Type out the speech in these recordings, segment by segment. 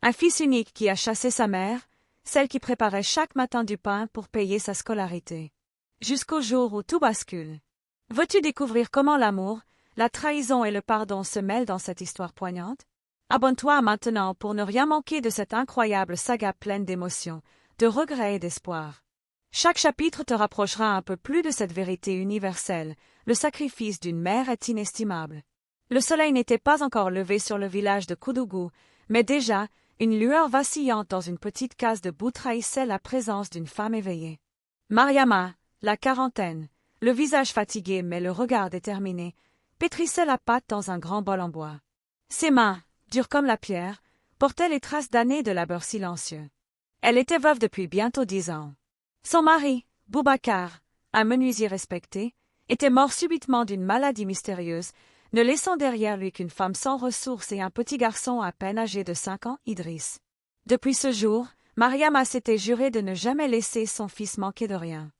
Un fils unique qui a chassé sa mère, celle qui préparait chaque matin du pain pour payer sa scolarité. Jusqu'au jour où tout bascule. Veux-tu découvrir comment l'amour, la trahison et le pardon se mêlent dans cette histoire poignante? Abonne-toi maintenant pour ne rien manquer de cette incroyable saga pleine d'émotions, de regrets et d'espoir. Chaque chapitre te rapprochera un peu plus de cette vérité universelle, le sacrifice d'une mère est inestimable. Le soleil n'était pas encore levé sur le village de Koudougou, mais déjà, une lueur vacillante dans une petite case de boue trahissait la présence d'une femme éveillée. Mariama, la quarantaine, le visage fatigué mais le regard déterminé, pétrissait la pâte dans un grand bol en bois. Ses mains, dures comme la pierre, portaient les traces d'années de labeur silencieux. Elle était veuve depuis bientôt 10 ans. Son mari, Boubacar, un menuisier respecté, était mort subitement d'une maladie mystérieuse, ne laissant derrière lui qu'une femme sans ressources et un petit garçon à peine âgé de 5 ans, Idriss. Depuis ce jour, Mariama s'était juré de ne jamais laisser son fils manquer de rien.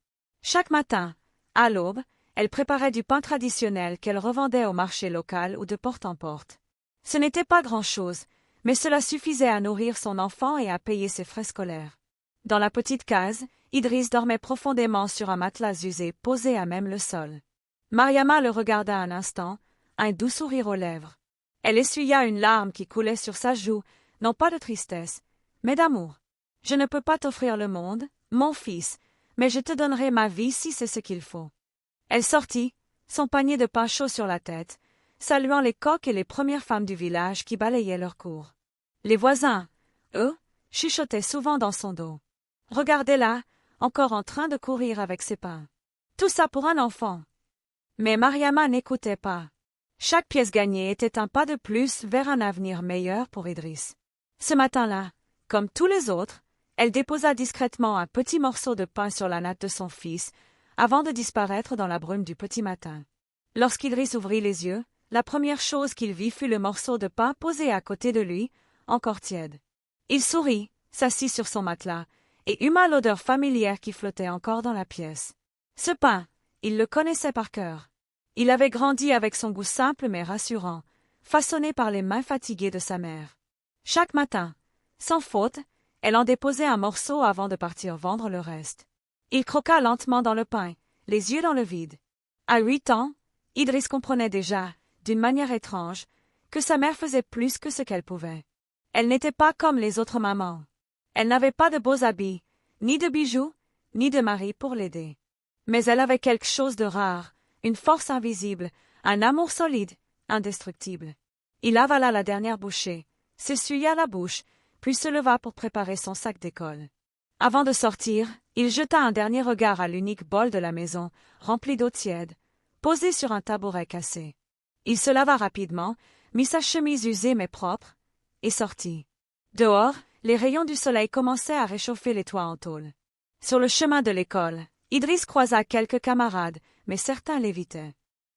Chaque matin, à l'aube, elle préparait du pain traditionnel qu'elle revendait au marché local ou de porte en porte. Ce n'était pas grand-chose, mais cela suffisait à nourrir son enfant et à payer ses frais scolaires. Dans la petite case, Idriss dormait profondément sur un matelas usé posé à même le sol. Mariama le regarda un instant, un doux sourire aux lèvres. Elle essuya une larme qui coulait sur sa joue, non pas de tristesse, mais d'amour. « Je ne peux pas t'offrir le monde, mon fils, mais je te donnerai ma vie si c'est ce qu'il faut. » Elle sortit, son panier de pain chaud sur la tête, saluant les coqs et les premières femmes du village qui balayaient leur cour. Les voisins, eux, chuchotaient souvent dans son dos. « Regardez-la, encore en train de courir avec ses pains. Tout ça pour un enfant. » Mais Mariama n'écoutait pas. Chaque pièce gagnée était un pas de plus vers un avenir meilleur pour Idriss. Ce matin-là, comme tous les autres, elle déposa discrètement un petit morceau de pain sur la natte de son fils, avant de disparaître dans la brume du petit matin. Lorsqu'Idriss ouvrit les yeux, la première chose qu'il vit fut le morceau de pain posé à côté de lui, encore tiède. Il sourit, s'assit sur son matelas, et huma l'odeur familière qui flottait encore dans la pièce. Ce pain, il le connaissait par cœur. Il avait grandi avec son goût simple mais rassurant, façonné par les mains fatiguées de sa mère. Chaque matin, sans faute, elle en déposait un morceau avant de partir vendre le reste. Il croqua lentement dans le pain, les yeux dans le vide. À 8 ans, Idriss comprenait déjà, d'une manière étrange, que sa mère faisait plus que ce qu'elle pouvait. Elle n'était pas comme les autres mamans. Elle n'avait pas de beaux habits, ni de bijoux, ni de mari pour l'aider. Mais elle avait quelque chose de rare, une force invisible, un amour solide, indestructible. Il avala la dernière bouchée, s'essuya la bouche, puis se leva pour préparer son sac d'école. Avant de sortir, il jeta un dernier regard à l'unique bol de la maison, rempli d'eau tiède, posé sur un tabouret cassé. Il se lava rapidement, mit sa chemise usée mais propre, et sortit. Dehors, les rayons du soleil commençaient à réchauffer les toits en tôle. Sur le chemin de l'école, Idriss croisa quelques camarades, mais certains l'évitaient.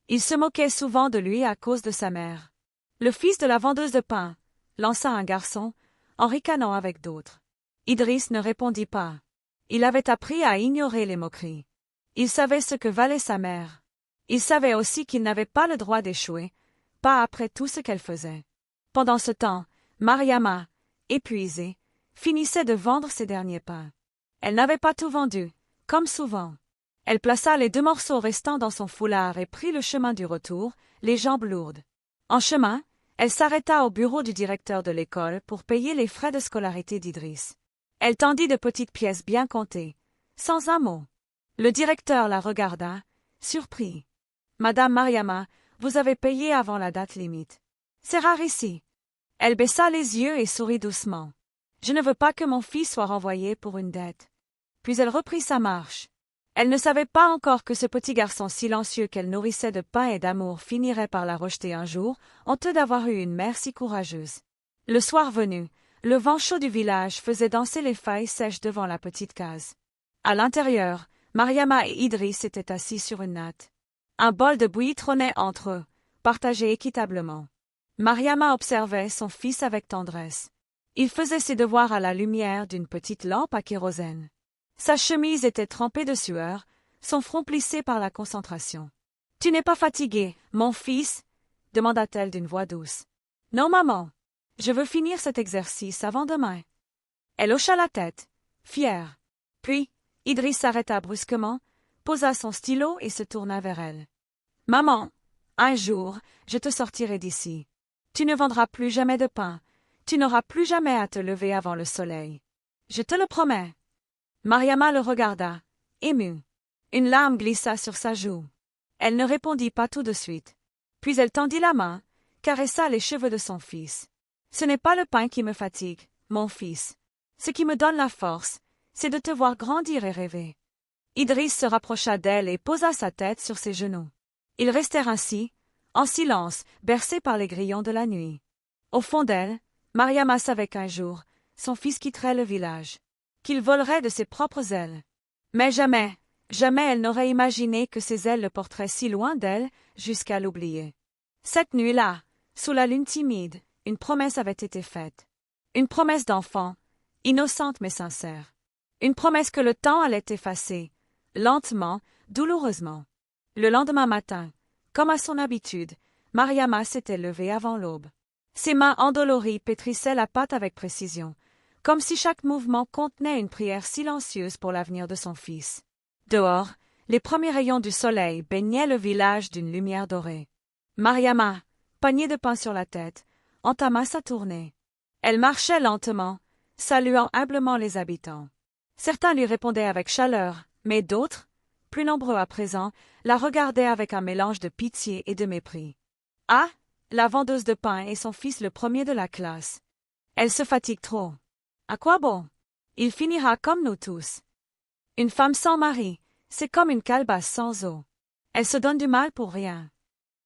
Ils se moquaient souvent de lui à cause de sa mère. Le fils de la vendeuse de pain, lança un garçon, en ricanant avec d'autres. Idriss ne répondit pas. Il avait appris à ignorer les moqueries. Il savait ce que valait sa mère. Il savait aussi qu'il n'avait pas le droit d'échouer, pas après tout ce qu'elle faisait. Pendant ce temps, Mariama, épuisée, finissait de vendre ses derniers pains. Elle n'avait pas tout vendu, comme souvent. Elle plaça les 2 morceaux restants dans son foulard et prit le chemin du retour, les jambes lourdes. En chemin, elle s'arrêta au bureau du directeur de l'école pour payer les frais de scolarité d'Idriss. Elle tendit de petites pièces bien comptées, sans un mot. Le directeur la regarda, surpris. « Madame Mariama, vous avez payé avant la date limite. C'est rare ici. » Elle baissa les yeux et sourit doucement. « Je ne veux pas que mon fils soit renvoyé pour une dette. » Puis elle reprit sa marche. Elle ne savait pas encore que ce petit garçon silencieux qu'elle nourrissait de pain et d'amour finirait par la rejeter un jour, honteux d'avoir eu une mère si courageuse. Le soir venu, le vent chaud du village faisait danser les feuilles sèches devant la petite case. À l'intérieur, Mariama et Idriss étaient assis sur une natte. Un bol de bouillie trônait entre eux, partagé équitablement. Mariama observait son fils avec tendresse. Il faisait ses devoirs à la lumière d'une petite lampe à kérosène. Sa chemise était trempée de sueur, son front plissé par la concentration. « Tu n'es pas fatigué, mon fils ?» demanda-t-elle d'une voix douce. « Non, maman. Je veux finir cet exercice avant demain. Elle hocha la tête, fière. Puis, Idriss s'arrêta brusquement, posa son stylo et se tourna vers elle. Maman, un jour, je te sortirai d'ici. Tu ne vendras plus jamais de pain. Tu n'auras plus jamais à te lever avant le soleil. Je te le promets. Mariama le regarda, émue. Une larme glissa sur sa joue. Elle ne répondit pas tout de suite. Puis elle tendit la main, caressa les cheveux de son fils. Ce n'est pas le pain qui me fatigue, mon fils. Ce qui me donne la force, c'est de te voir grandir et rêver. Idriss se rapprocha d'elle et posa sa tête sur ses genoux. Ils restèrent ainsi, en silence, bercés par les grillons de la nuit. Au fond d'elle, Mariama savait qu'un jour, son fils quitterait le village, qu'il volerait de ses propres ailes. Mais jamais, jamais elle n'aurait imaginé que ses ailes le porteraient si loin d'elle, jusqu'à l'oublier. Cette nuit-là, sous la lune timide, une promesse avait été faite. Une promesse d'enfant, innocente mais sincère. Une promesse que le temps allait effacer, lentement, douloureusement. Le lendemain matin, comme à son habitude, Mariama s'était levée avant l'aube. Ses mains endolories pétrissaient la pâte avec précision, comme si chaque mouvement contenait une prière silencieuse pour l'avenir de son fils. Dehors, les premiers rayons du soleil baignaient le village d'une lumière dorée. Mariama, panier de pain sur la tête, entama sa tournée. Elle marchait lentement, saluant humblement les habitants. Certains lui répondaient avec chaleur, mais d'autres, plus nombreux à présent, la regardaient avec un mélange de pitié et de mépris. Ah, la vendeuse de pain et son fils le premier de la classe. Elle se fatigue trop. À quoi bon? Il finira comme nous tous. Une femme sans mari, c'est comme une calebasse sans eau. Elle se donne du mal pour rien.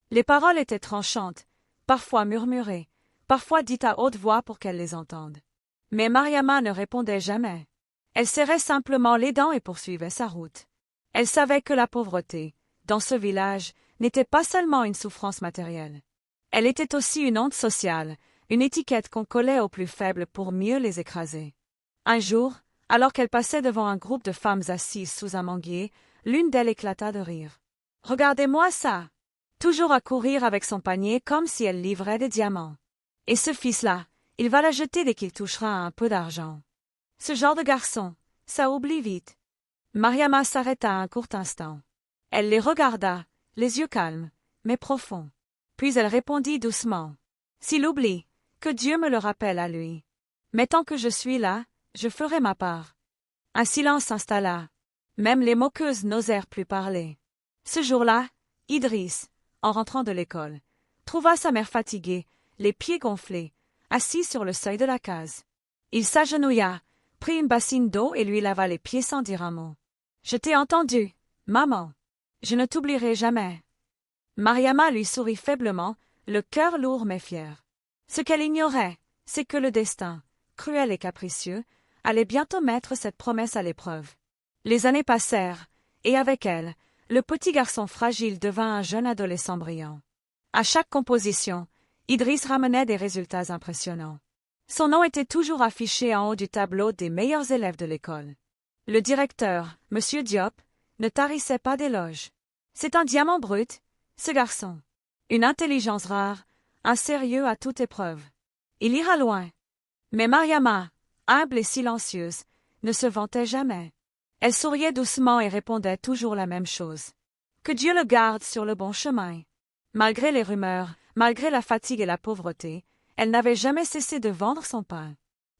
Les paroles étaient tranchantes, parfois murmurées, parfois dites à haute voix pour qu'elle les entende. Mais Mariama ne répondait jamais. Elle serrait simplement les dents et poursuivait sa route. Elle savait que la pauvreté, dans ce village, n'était pas seulement une souffrance matérielle. Elle était aussi une honte sociale, une étiquette qu'on collait aux plus faibles pour mieux les écraser. Un jour, alors qu'elle passait devant un groupe de femmes assises sous un manguier, l'une d'elles éclata de rire. « Regardez-moi ça !» Toujours à courir avec son panier comme si elle livrait des diamants. Et ce fils-là, il va la jeter dès qu'il touchera un peu d'argent. Ce genre de garçon, ça oublie vite. Mariama s'arrêta un court instant. Elle les regarda, les yeux calmes, mais profonds. Puis elle répondit doucement. « S'il oublie, que Dieu me le rappelle à lui. Mais tant que je suis là, je ferai ma part. » Un silence s'installa. Même les moqueuses n'osèrent plus parler. Ce jour-là, Idriss, en rentrant de l'école, trouva sa mère fatiguée, les pieds gonflés, assise sur le seuil de la case. Il s'agenouilla, prit une bassine d'eau et lui lava les pieds sans dire un mot. « Je t'ai entendu, maman. Je ne t'oublierai jamais. » Mariama lui sourit faiblement, le cœur lourd mais fier. Ce qu'elle ignorait, c'est que le destin, cruel et capricieux, allait bientôt mettre cette promesse à l'épreuve. Les années passèrent, et avec elles, le petit garçon fragile devint un jeune adolescent brillant. À chaque composition, Idriss ramenait des résultats impressionnants. Son nom était toujours affiché en haut du tableau des meilleurs élèves de l'école. Le directeur, M. Diop, ne tarissait pas d'éloges. « C'est un diamant brut, ce garçon. Une intelligence rare, un sérieux à toute épreuve. Il ira loin. » Mais Mariama, humble et silencieuse, ne se vantait jamais. Elle souriait doucement et répondait toujours la même chose. Que Dieu le garde sur le bon chemin. Malgré les rumeurs, malgré la fatigue et la pauvreté, elle n'avait jamais cessé de vendre son pain.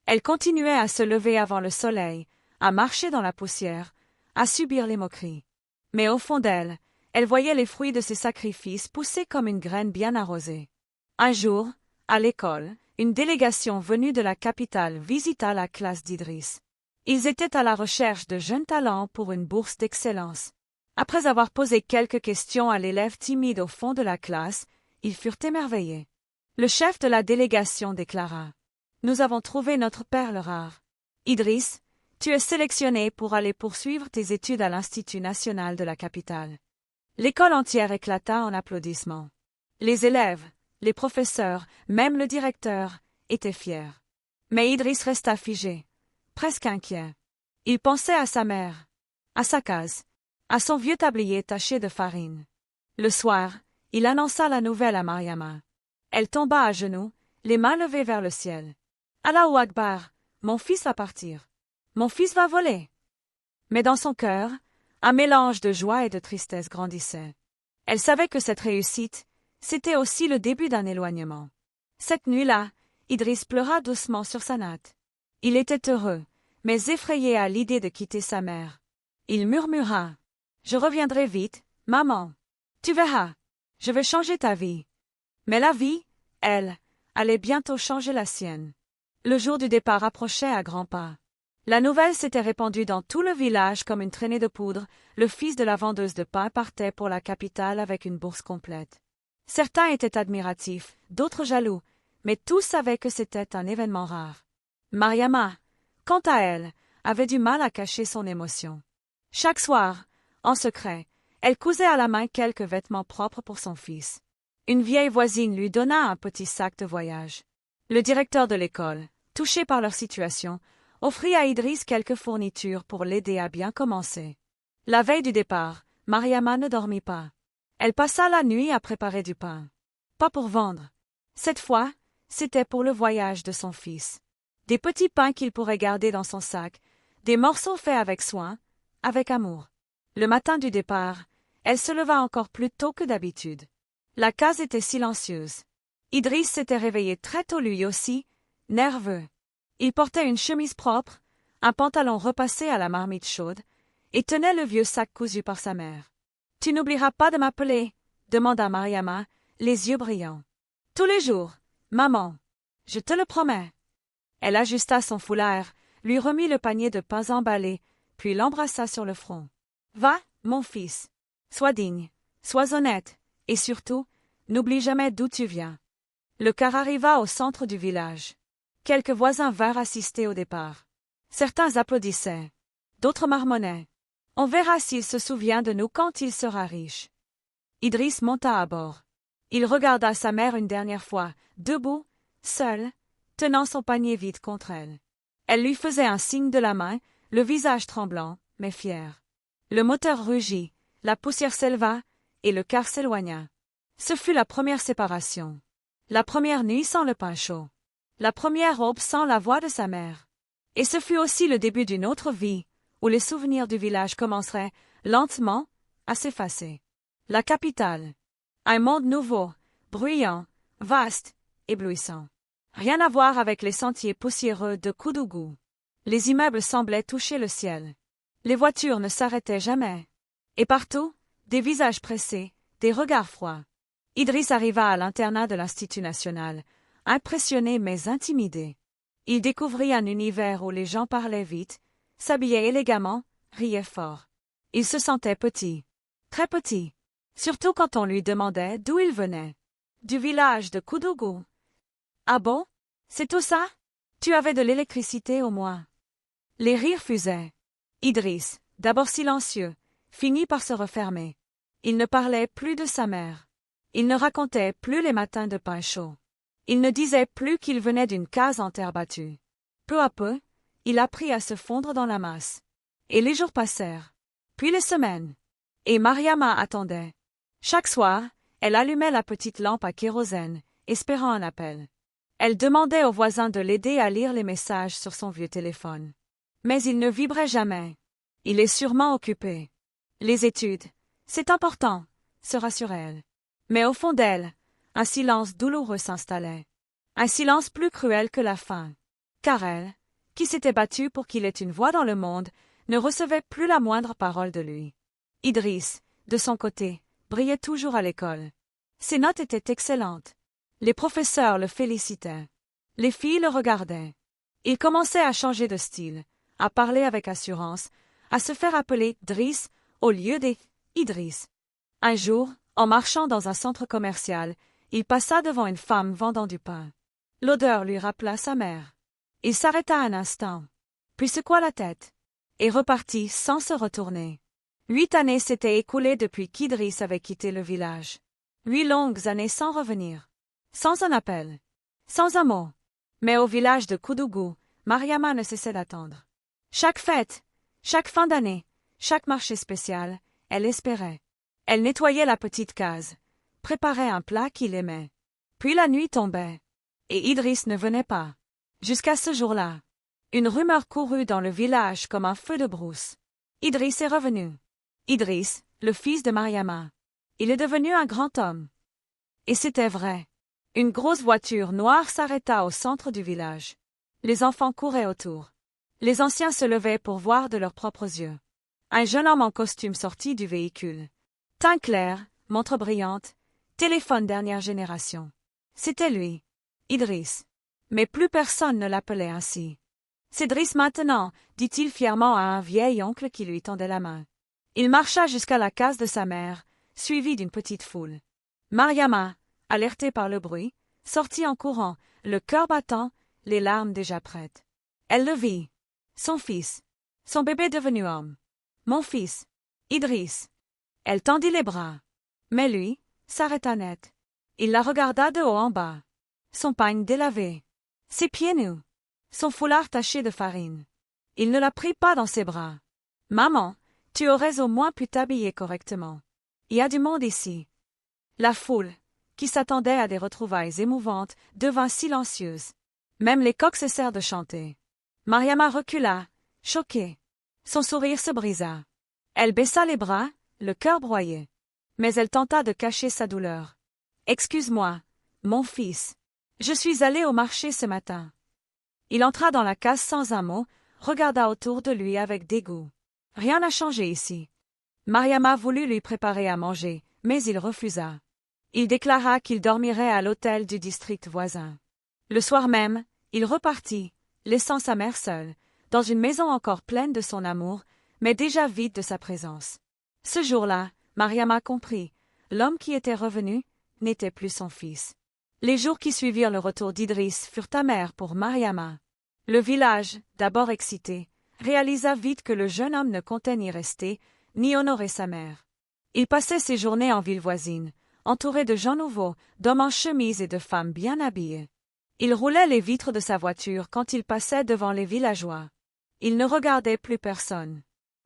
Elle continuait à se lever avant le soleil, à marcher dans la poussière, à subir les moqueries. Mais au fond d'elle, elle voyait les fruits de ses sacrifices pousser comme une graine bien arrosée. Un jour, à l'école, une délégation venue de la capitale visita la classe d'Idriss. Ils étaient à la recherche de jeunes talents pour une bourse d'excellence. Après avoir posé quelques questions à l'élève timide au fond de la classe, ils furent émerveillés. Le chef de la délégation déclara « Nous avons trouvé notre perle rare. Idriss, tu es sélectionné pour aller poursuivre tes études à l'Institut national de la capitale. » L'école entière éclata en applaudissements. Les élèves, les professeurs, même le directeur, étaient fiers. Mais Idriss resta figé, presque inquiet. Il pensait à sa mère, à sa case, à son vieux tablier taché de farine. Le soir, il annonça la nouvelle à Mariama. Elle tomba à genoux, les mains levées vers le ciel. Allahu Akbar, mon fils va partir. Mon fils va voler. Mais dans son cœur, un mélange de joie et de tristesse grandissait. Elle savait que cette réussite, c'était aussi le début d'un éloignement. Cette nuit-là, Idriss pleura doucement sur sa natte. Il était heureux, mais effrayé à l'idée de quitter sa mère. Il murmura. « Je reviendrai vite, maman. Tu verras, je vais changer ta vie. » Mais la vie, elle, allait bientôt changer la sienne. Le jour du départ approchait à grands pas. La nouvelle s'était répandue dans tout le village comme une traînée de poudre. Le fils de la vendeuse de pain partait pour la capitale avec une bourse complète. Certains étaient admiratifs, d'autres jaloux, mais tous savaient que c'était un événement rare. Mariama, quant à elle, avait du mal à cacher son émotion. Chaque soir, en secret, elle cousait à la main quelques vêtements propres pour son fils. Une vieille voisine lui donna un petit sac de voyage. Le directeur de l'école, touché par leur situation, offrit à Idriss quelques fournitures pour l'aider à bien commencer. La veille du départ, Mariama ne dormit pas. Elle passa la nuit à préparer du pain. Pas pour vendre. Cette fois, c'était pour le voyage de son fils. Des petits pains qu'il pourrait garder dans son sac, des morceaux faits avec soin, avec amour. Le matin du départ, elle se leva encore plus tôt que d'habitude. La case était silencieuse. Idriss s'était réveillé très tôt lui aussi, nerveux. Il portait une chemise propre, un pantalon repassé à la marmite chaude, et tenait le vieux sac cousu par sa mère. « Tu n'oublieras pas de m'appeler » demanda Mariama, les yeux brillants. « Tous les jours, maman. Je te le promets. » Elle ajusta son foulard, lui remit le panier de pain emballé, puis l'embrassa sur le front. « Va, mon fils. Sois digne, sois honnête, et surtout, n'oublie jamais d'où tu viens. » Le car arriva au centre du village. Quelques voisins vinrent assister au départ. Certains applaudissaient. D'autres marmonnaient. « On verra s'il se souvient de nous quand il sera riche. » Idriss monta à bord. Il regarda sa mère une dernière fois, debout, seule, tenant son panier vide contre elle. Elle lui faisait un signe de la main, le visage tremblant, mais fier. Le moteur rugit, la poussière s'éleva, et le car s'éloigna. Ce fut la première séparation. La première nuit sans le pain chaud. La première aube sans la voix de sa mère. Et ce fut aussi le début d'une autre vie, où les souvenirs du village commenceraient, lentement, à s'effacer. La capitale. Un monde nouveau, bruyant, vaste, éblouissant. Rien à voir avec les sentiers poussiéreux de Koudougou. Les immeubles semblaient toucher le ciel. Les voitures ne s'arrêtaient jamais. Et partout, des visages pressés, des regards froids. Idriss arriva à l'internat de l'Institut national, impressionné mais intimidé. Il découvrit un univers où les gens parlaient vite, s'habillaient élégamment, riaient fort. Il se sentait petit, très petit, surtout quand on lui demandait d'où il venait. Du village de Koudougou. Ah bon? C'est tout ça? Tu avais de l'électricité au moins. Les rires fusaient. Idriss, d'abord silencieux, finit par se refermer. Il ne parlait plus de sa mère. Il ne racontait plus les matins de pain chaud. Il ne disait plus qu'il venait d'une case en terre battue. Peu à peu, il apprit à se fondre dans la masse. Et les jours passèrent. Puis les semaines. Et Mariama attendait. Chaque soir, elle allumait la petite lampe à kérosène, espérant un appel. Elle demandait aux voisins de l'aider à lire les messages sur son vieux téléphone. Mais il ne vibrait jamais. Il est sûrement occupé. Les études, c'est important, se rassurait-elle. Mais au fond d'elle, un silence douloureux s'installait. Un silence plus cruel que la faim. Car elle, qui s'était battue pour qu'il ait une voix dans le monde, ne recevait plus la moindre parole de lui. Idriss, de son côté, brillait toujours à l'école. Ses notes étaient excellentes. Les professeurs le félicitaient. Les filles le regardaient. Il commençait à changer de style, à parler avec assurance, à se faire appeler Driss au lieu des Idriss. Un jour, en marchant dans un centre commercial, il passa devant une femme vendant du pain. L'odeur lui rappela sa mère. Il s'arrêta un instant, puis secoua la tête, et repartit sans se retourner. 8 années s'étaient écoulées depuis qu'Idriss avait quitté le village. 8 longues années sans revenir. Sans un appel. Sans un mot. Mais au village de Koudougou, Mariama ne cessait d'attendre. Chaque fête, chaque fin d'année, chaque marché spécial, elle espérait. Elle nettoyait la petite case, préparait un plat qu'il aimait. Puis la nuit tombait. Et Idriss ne venait pas. Jusqu'à ce jour-là. Une rumeur courut dans le village comme un feu de brousse. Idriss est revenu. Idriss, le fils de Mariama. Il est devenu un grand homme. Et c'était vrai. Une grosse voiture noire s'arrêta au centre du village. Les enfants couraient autour. Les anciens se levaient pour voir de leurs propres yeux. Un jeune homme en costume sortit du véhicule. Teint clair, montre brillante, téléphone dernière génération. C'était lui, Idriss. Mais plus personne ne l'appelait ainsi. C'est Driss maintenant, dit-il fièrement à un vieil oncle qui lui tendait la main. Il marcha jusqu'à la case de sa mère, suivi d'une petite foule. Mariama, alertée par le bruit, sortit en courant, le cœur battant, les larmes déjà prêtes. Elle le vit. Son fils. Son bébé devenu homme. Mon fils. Idriss. Elle tendit les bras. Mais lui, s'arrêta net. Il la regarda de haut en bas. Son pagne délavé. Ses pieds nus. Son foulard taché de farine. Il ne la prit pas dans ses bras. Maman, tu aurais au moins pu t'habiller correctement. Il y a du monde ici. La foule, qui s'attendait à des retrouvailles émouvantes, devint silencieuse. Même les coqs cessèrent de chanter. Mariama recula, choquée. Son sourire se brisa. Elle baissa les bras, le cœur broyé. Mais elle tenta de cacher sa douleur. « Excuse-moi, mon fils. Je suis allée au marché ce matin. » Il entra dans la case sans un mot, regarda autour de lui avec dégoût. Rien n'a changé ici. Mariama voulut lui préparer à manger, mais il refusa. Il déclara qu'il dormirait à l'hôtel du district voisin. Le soir même, il repartit, laissant sa mère seule, dans une maison encore pleine de son amour, mais déjà vide de sa présence. Ce jour-là, Mariama comprit, l'homme qui était revenu n'était plus son fils. Les jours qui suivirent le retour d'Idriss furent amers pour Mariama. Le village, d'abord excité, réalisa vite que le jeune homme ne comptait ni rester, ni honorer sa mère. Il passait ses journées en ville voisine, entouré de gens nouveaux, d'hommes en chemise et de femmes bien habillées. Il roulait les vitres de sa voiture quand il passait devant les villageois. Il ne regardait plus personne.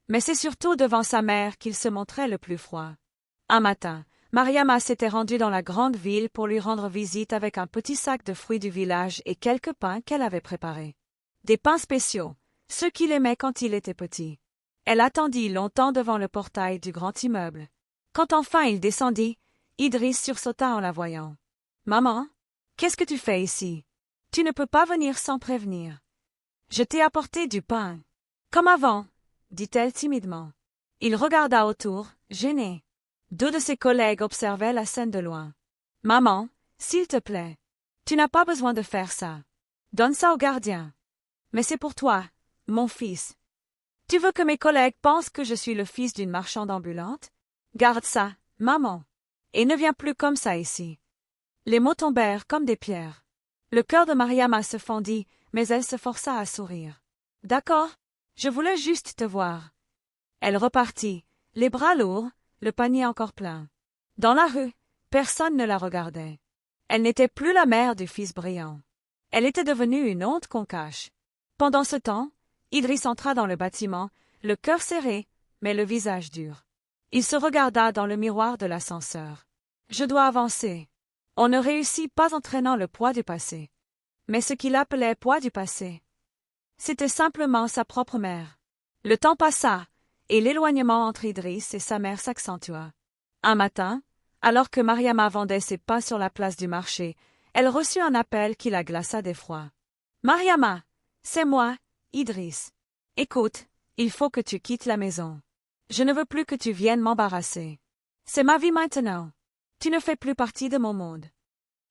Mais c'est surtout devant sa mère qu'il se montrait le plus froid. Un matin, Mariama s'était rendue dans la grande ville pour lui rendre visite avec un petit sac de fruits du village et quelques pains qu'elle avait préparés. Des pains spéciaux, ceux qu'il aimait quand il était petit. Elle attendit longtemps devant le portail du grand immeuble. Quand enfin il descendit, Idriss sursauta en la voyant. « Maman, qu'est-ce que tu fais ici? Tu ne peux pas venir sans prévenir. Je t'ai apporté du pain. »« Comme avant, » dit-elle timidement. Il regarda autour, gêné. Deux de ses collègues observaient la scène de loin. « Maman, s'il te plaît, tu n'as pas besoin de faire ça. Donne ça au gardien. Mais c'est pour toi, mon fils. Tu veux que mes collègues pensent que je suis le fils d'une marchande ambulante? Garde ça, maman. Et ne viens plus comme ça ici. » Les mots tombèrent comme des pierres. Le cœur de Mariama se fendit, mais elle se força à sourire. « D'accord, je voulais juste te voir. » Elle repartit, les bras lourds, le panier encore plein. Dans la rue, personne ne la regardait. Elle n'était plus la mère du fils brillant. Elle était devenue une honte qu'on cache. Pendant ce temps, Idriss entra dans le bâtiment, le cœur serré, mais le visage dur. Il se regarda dans le miroir de l'ascenseur. « Je dois avancer. » On ne réussit pas en traînant le poids du passé. Mais ce qu'il appelait poids du passé, c'était simplement sa propre mère. Le temps passa, et l'éloignement entre Idriss et sa mère s'accentua. Un matin, alors que Mariama vendait ses pains sur la place du marché, elle reçut un appel qui la glaça d'effroi. « Mariama, c'est moi, Idriss. Écoute, il faut que tu quittes la maison. Je ne veux plus que tu viennes m'embarrasser. C'est ma vie maintenant. Tu ne fais plus partie de mon monde. »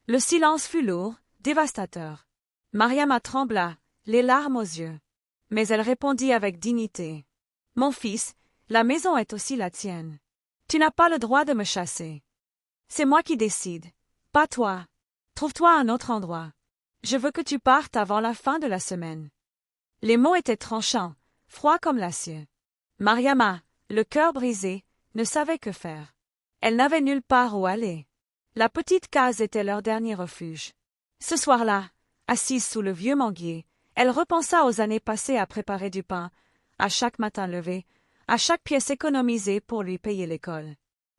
Le silence fut lourd, dévastateur. Mariama trembla, les larmes aux yeux. Mais elle répondit avec dignité. « Mon fils, la maison est aussi la tienne. Tu n'as pas le droit de me chasser. C'est moi qui décide, pas toi. Trouve-toi un autre endroit. Je veux que tu partes avant la fin de la semaine. » Les mots étaient tranchants, froids comme l'acier. Mariama, le cœur brisé, ne savait que faire. Elle n'avait nulle part où aller. La petite case était leur dernier refuge. Ce soir-là, assise sous le vieux manguier, elle repensa aux années passées à préparer du pain, à chaque matin levé, à chaque pièce économisée pour lui payer l'école.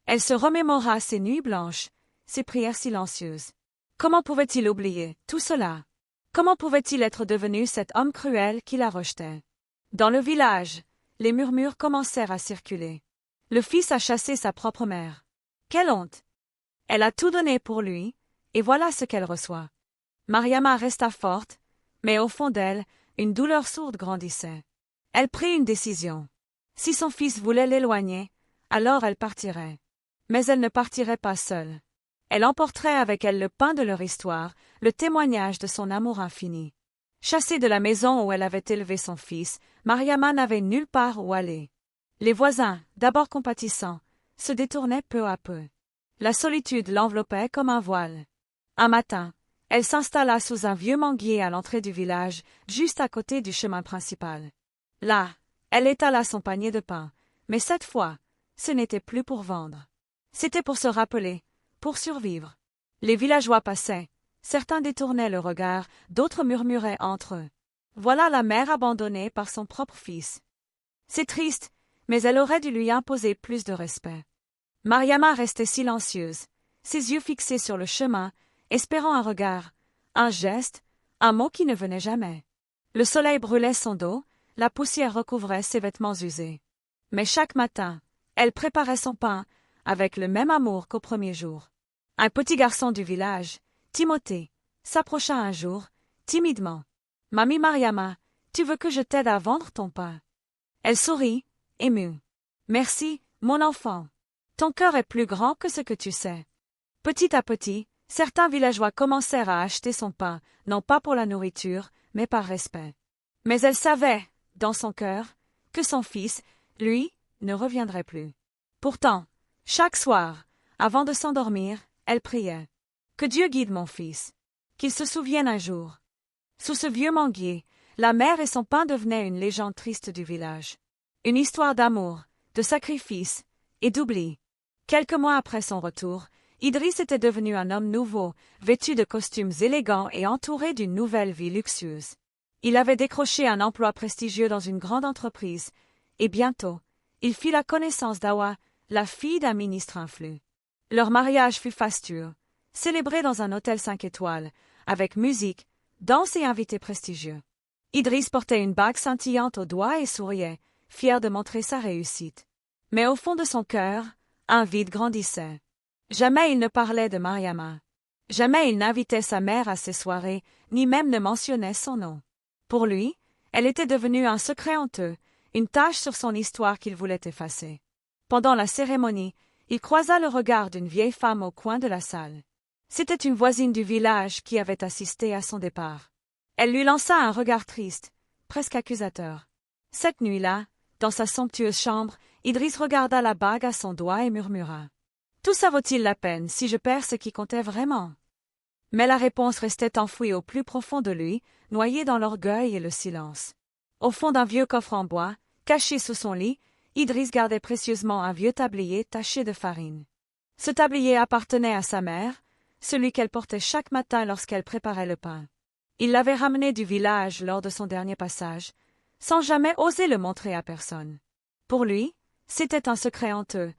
Elle se remémora ses nuits blanches, ses prières silencieuses. Comment pouvait-il oublier tout cela? Comment pouvait-il être devenu cet homme cruel qui la rejetait? Dans le village, les murmures commencèrent à circuler. Le fils a chassé sa propre mère. Quelle honte! Elle a tout donné pour lui, et voilà ce qu'elle reçoit. Mariama resta forte, mais au fond d'elle, une douleur sourde grandissait. Elle prit une décision. Si son fils voulait l'éloigner, alors elle partirait. Mais elle ne partirait pas seule. Elle emporterait avec elle le pain de leur histoire, le témoignage de son amour infini. Chassée de la maison où elle avait élevé son fils, Mariama n'avait nulle part où aller. Les voisins, d'abord compatissants, se détournaient peu à peu. La solitude l'enveloppait comme un voile. Un matin, elle s'installa sous un vieux manguier à l'entrée du village, juste à côté du chemin principal. Là, elle étala son panier de pain, mais cette fois, ce n'était plus pour vendre. C'était pour se rappeler, pour survivre. Les villageois passaient, certains détournaient le regard, d'autres murmuraient entre eux. Voilà la mère abandonnée par son propre fils. C'est triste, mais elle aurait dû lui imposer plus de respect. Mariama restait silencieuse, ses yeux fixés sur le chemin, espérant un regard, un geste, un mot qui ne venait jamais. Le soleil brûlait son dos, la poussière recouvrait ses vêtements usés. Mais chaque matin, elle préparait son pain, avec le même amour qu'au premier jour. Un petit garçon du village, Timothée, s'approcha un jour, timidement. « Mamie Mariama, tu veux que je t'aide à vendre ton pain ?» Elle sourit, émue. « Merci, mon enfant. Ton cœur est plus grand que ce que tu sais. » Petit à petit, certains villageois commencèrent à acheter son pain, non pas pour la nourriture, mais par respect. Mais elle savait, dans son cœur, que son fils, lui, ne reviendrait plus. Pourtant, chaque soir, avant de s'endormir, elle priait. Que Dieu guide mon fils. Qu'il se souvienne un jour. Sous ce vieux manguier, la mère et son pain devenaient une légende triste du village. Une histoire d'amour, de sacrifice et d'oubli. Quelques mois après son retour, Idriss était devenu un homme nouveau, vêtu de costumes élégants et entouré d'une nouvelle vie luxueuse. Il avait décroché un emploi prestigieux dans une grande entreprise, et bientôt, il fit la connaissance d'Awa, la fille d'un ministre influent. Leur mariage fut fastueux, célébré dans un hôtel 5 étoiles, avec musique, danse et invités prestigieux. Idriss portait une bague scintillante au doigt et souriait, fier de montrer sa réussite. Mais au fond de son cœur, un vide grandissait. Jamais il ne parlait de Mariama. Jamais il n'invitait sa mère à ses soirées, ni même ne mentionnait son nom. Pour lui, elle était devenue un secret honteux, une tache sur son histoire qu'il voulait effacer. Pendant la cérémonie, il croisa le regard d'une vieille femme au coin de la salle. C'était une voisine du village qui avait assisté à son départ. Elle lui lança un regard triste, presque accusateur. Cette nuit-là, dans sa somptueuse chambre, Idriss regarda la bague à son doigt et murmura. « Tout ça vaut-il la peine si je perds ce qui comptait vraiment ?» Mais la réponse restait enfouie au plus profond de lui, noyée dans l'orgueil et le silence. Au fond d'un vieux coffre en bois, caché sous son lit, Idriss gardait précieusement un vieux tablier taché de farine. Ce tablier appartenait à sa mère, celui qu'elle portait chaque matin lorsqu'elle préparait le pain. Il l'avait ramené du village lors de son dernier passage, sans jamais oser le montrer à personne. Pour lui, c'était un secret honteux,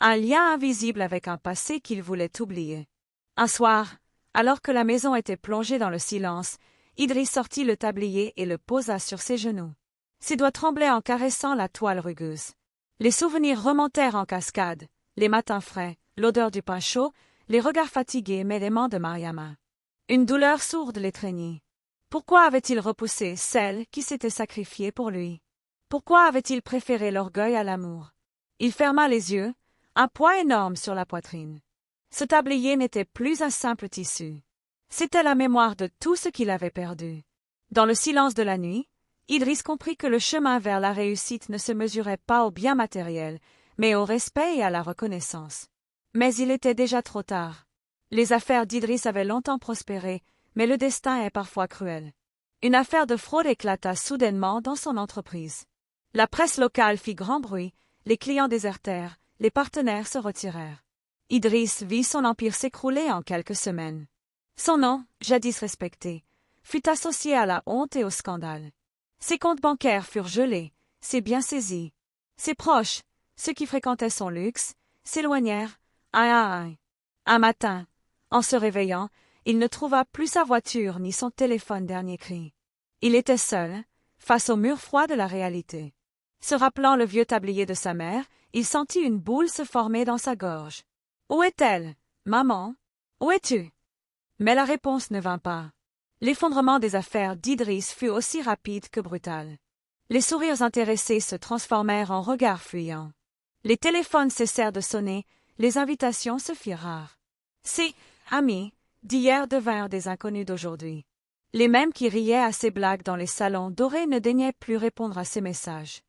un lien invisible avec un passé qu'il voulait oublier. Un soir, alors que la maison était plongée dans le silence, Idriss sortit le tablier et le posa sur ses genoux. Ses doigts tremblaient en caressant la toile rugueuse. Les souvenirs remontèrent en cascade, les matins frais, l'odeur du pain chaud, les regards fatigués mais aimants de Mariama. Une douleur sourde l'étreignit. Pourquoi avait-il repoussé celle qui s'était sacrifiée pour lui? Pourquoi avait-il préféré l'orgueil à l'amour? Il ferma les yeux, un poids énorme sur la poitrine. Ce tablier n'était plus un simple tissu. C'était la mémoire de tout ce qu'il avait perdu. Dans le silence de la nuit, Idriss comprit que le chemin vers la réussite ne se mesurait pas au bien matériel, mais au respect et à la reconnaissance. Mais il était déjà trop tard. Les affaires d'Idriss avaient longtemps prospéré, mais le destin est parfois cruel. Une affaire de fraude éclata soudainement dans son entreprise. La presse locale fit grand bruit, les clients désertèrent, les partenaires se retirèrent. Idriss vit son empire s'écrouler en quelques semaines. Son nom, jadis respecté, fut associé à la honte et au scandale. Ses comptes bancaires furent gelés, ses biens saisis. Ses proches, ceux qui fréquentaient son luxe, s'éloignèrent, un à un. Un matin, en se réveillant, Il ne trouva plus sa voiture ni son téléphone dernier cri. Il était seul, face au mur froid de la réalité. Se rappelant le vieux tablier de sa mère, il sentit une boule se former dans sa gorge. « Où est-elle, maman? Où es-tu » Mais la réponse ne vint pas. L'effondrement des affaires d'Idriss fut aussi rapide que brutal. Les sourires intéressés se transformèrent en regards fuyants. Les téléphones cessèrent de sonner, les invitations se firent rares. Ces amis d'hier devinrent des inconnus d'aujourd'hui. Les mêmes qui riaient à ses blagues dans les salons dorés ne daignaient plus répondre à ses messages.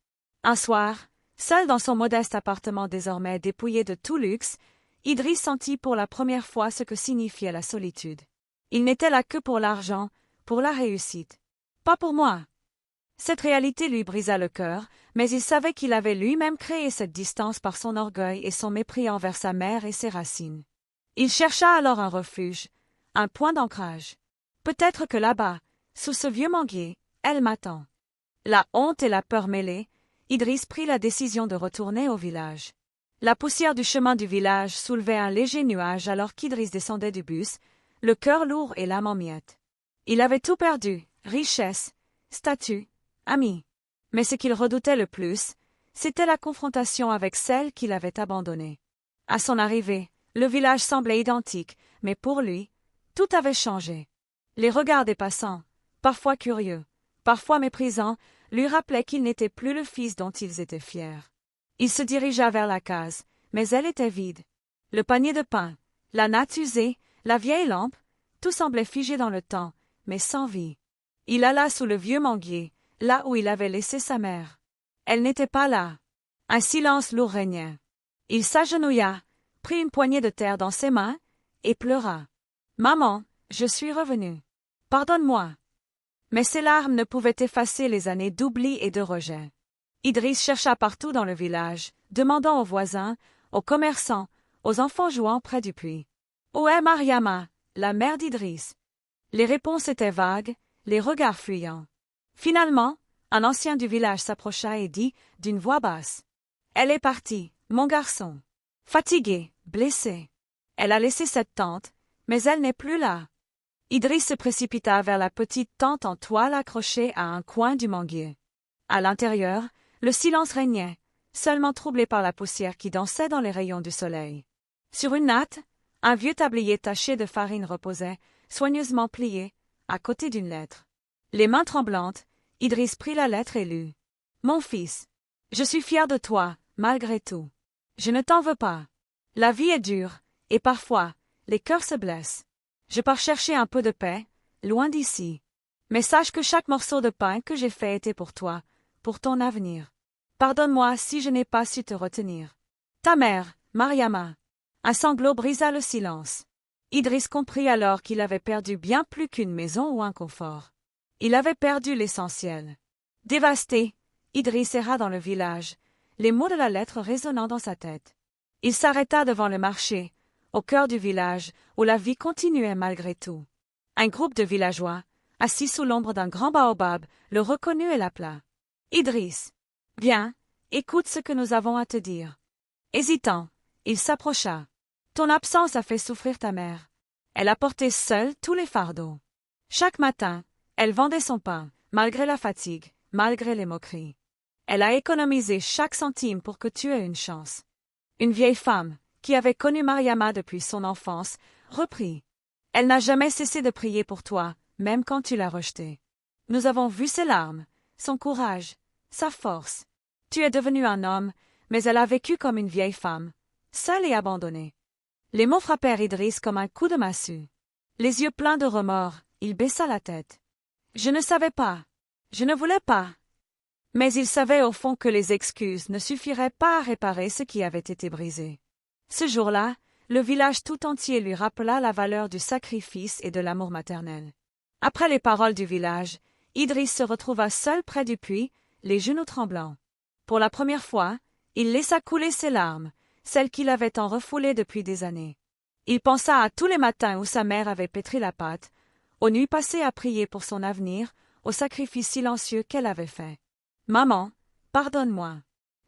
Un soir, seul dans son modeste appartement désormais dépouillé de tout luxe, Idriss sentit pour la première fois ce que signifiait la solitude. Il n'était là que pour l'argent, pour la réussite. Pas pour moi. Cette réalité lui brisa le cœur, mais il savait qu'il avait lui-même créé cette distance par son orgueil et son mépris envers sa mère et ses racines. Il chercha alors un refuge, un point d'ancrage. Peut-être que là-bas, sous ce vieux manguier, elle m'attend. La honte et la peur mêlées, Idriss prit la décision de retourner au village. La poussière du chemin du village soulevait un léger nuage alors qu'Idriss descendait du bus, le cœur lourd et l'âme en miettes. Il avait tout perdu, richesse, statut, amis. Mais ce qu'il redoutait le plus, c'était la confrontation avec celle qu'il avait abandonnée. À son arrivée, le village semblait identique, mais pour lui, tout avait changé. Les regards des passants, parfois curieux, parfois méprisants, lui rappelaient qu'il n'était plus le fils dont ils étaient fiers. Il se dirigea vers la case, mais elle était vide. Le panier de pain, la natte usée, la vieille lampe, tout semblait figé dans le temps, mais sans vie. Il alla sous le vieux manguier, là où il avait laissé sa mère. Elle n'était pas là. Un silence lourd régnait. Il s'agenouilla, prit une poignée de terre dans ses mains, et pleura. « Maman, je suis revenu. Pardonne-moi. » Mais ses larmes ne pouvaient effacer les années d'oubli et de rejet. Idriss chercha partout dans le village, demandant aux voisins, aux commerçants, aux enfants jouant près du puits. « Où est Mariama, la mère d'Idriss ?» Les réponses étaient vagues, les regards fuyants. Finalement, un ancien du village s'approcha et dit, d'une voix basse. « Elle est partie, mon garçon. Fatiguée, blessée. Elle a laissé cette tente, mais elle n'est plus là. » Idriss se précipita vers la petite tente en toile accrochée à un coin du manguier. À l'intérieur, le silence régnait, seulement troublé par la poussière qui dansait dans les rayons du soleil. Sur une natte, un vieux tablier taché de farine reposait, soigneusement plié, à côté d'une lettre. Les mains tremblantes, Idriss prit la lettre et lut. « Mon fils, je suis fier de toi, malgré tout. Je ne t'en veux pas. La vie est dure, et parfois, les cœurs se blessent. Je pars chercher un peu de paix, loin d'ici. Mais sache que chaque morceau de pain que j'ai fait était pour toi, pour ton avenir. Pardonne-moi si je n'ai pas su te retenir. Ta mère, Mariama. » Un sanglot brisa le silence. Idriss comprit alors qu'il avait perdu bien plus qu'une maison ou un confort. Il avait perdu l'essentiel. Dévasté, Idriss erra dans le village, les mots de la lettre résonnant dans sa tête. Il s'arrêta devant le marché, au cœur du village, où la vie continuait malgré tout. Un groupe de villageois, assis sous l'ombre d'un grand baobab, le reconnut et l'appela. « Idriss, viens, écoute ce que nous avons à te dire. » Hésitant, il s'approcha. « Ton absence a fait souffrir ta mère. Elle a porté seule tous les fardeaux. Chaque matin, elle vendait son pain, malgré la fatigue, malgré les moqueries. Elle a économisé chaque centime pour que tu aies une chance. » Une vieille femme, qui avait connu Mariama depuis son enfance, reprit. « Elle n'a jamais cessé de prier pour toi, même quand tu l'as rejetée. Nous avons vu ses larmes, son courage, sa force. Tu es devenu un homme, mais elle a vécu comme une vieille femme, seule et abandonnée. » Les mots frappèrent Idriss comme un coup de massue. Les yeux pleins de remords, il baissa la tête. « Je ne savais pas. Je ne voulais pas. » Mais il savait au fond que les excuses ne suffiraient pas à réparer ce qui avait été brisé. Ce jour-là, le village tout entier lui rappela la valeur du sacrifice et de l'amour maternel. Après les paroles du village, Idriss se retrouva seul près du puits, les genoux tremblants. Pour la première fois, il laissa couler ses larmes, celles qu'il avait tant refoulées depuis des années. Il pensa à tous les matins où sa mère avait pétri la pâte, aux nuits passées à prier pour son avenir, aux sacrifices silencieux qu'elle avait faits. « Maman, pardonne-moi.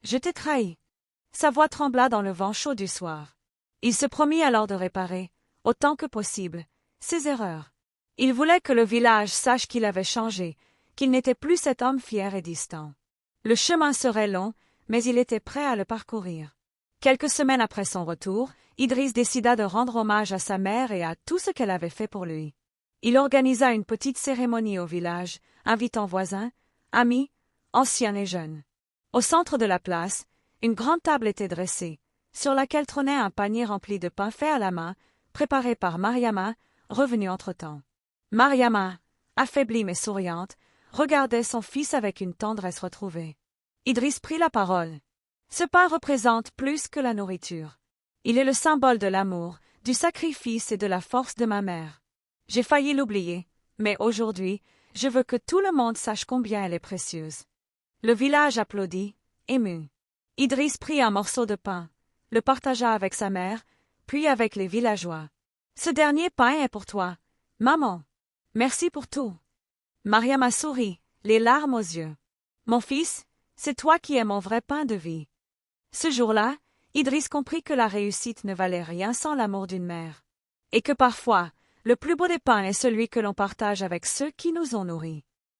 Je t'ai trahi. » Sa voix trembla dans le vent chaud du soir. Il se promit alors de réparer, autant que possible, ses erreurs. Il voulait que le village sache qu'il avait changé, qu'il n'était plus cet homme fier et distant. Le chemin serait long, mais il était prêt à le parcourir. Quelques semaines après son retour, Idriss décida de rendre hommage à sa mère et à tout ce qu'elle avait fait pour lui. Il organisa une petite cérémonie au village, invitant voisins, amis, anciens et jeunes. Au centre de la place, une grande table était dressée, sur laquelle trônait un panier rempli de pain fait à la main, préparé par Mariama, revenue entre-temps. Mariama, affaiblie mais souriante, regardait son fils avec une tendresse retrouvée. Idriss prit la parole. Ce pain représente plus que la nourriture. Il est le symbole de l'amour, du sacrifice et de la force de ma mère. J'ai failli l'oublier, mais aujourd'hui, je veux que tout le monde sache combien elle est précieuse. Le village applaudit, ému. Idriss prit un morceau de pain, le partagea avec sa mère, puis avec les villageois. Ce dernier pain est pour toi, maman. Merci pour tout. Mariama sourit, les larmes aux yeux. Mon fils, c'est toi qui es mon vrai pain de vie. Ce jour-là, Idriss comprit que la réussite ne valait rien sans l'amour d'une mère. Et que parfois, le plus beau des pains est celui que l'on partage avec ceux qui nous ont nourris.